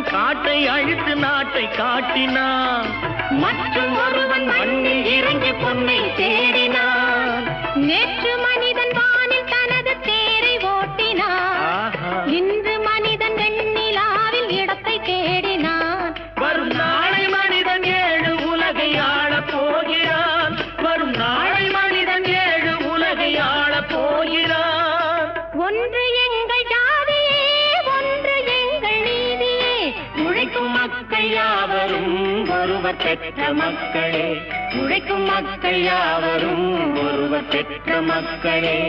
மன்னன் காட்டை அழித்து நாட்டை காட்டினான். மற்றும் ஒருவன் மண்ணில் இறங்கி பொன்னை தேடினான். நேற்று மனிதன் வானில் தனது தேரை ஓட்டினான். இன்று மனிதன் வெண்ணிலாவில் இடத்தை தேடினான். வரும் நாளை மனிதன் 7 உலகை ஆளப் போகிறான். வரும் நாளை மனிதன் 7 உலகை ஆளப் போகிறான். ஒன்று எங்கள் ஜாதியே, ஒன்று எங்கள் நீதியே. உழைக்கும் மக்கள் யாவரும் ஒருவர் பெற்ற மக்களே. உழைக்கும் மக்கள் யாவரும் ஒருவர் பெற்ற மக்களே.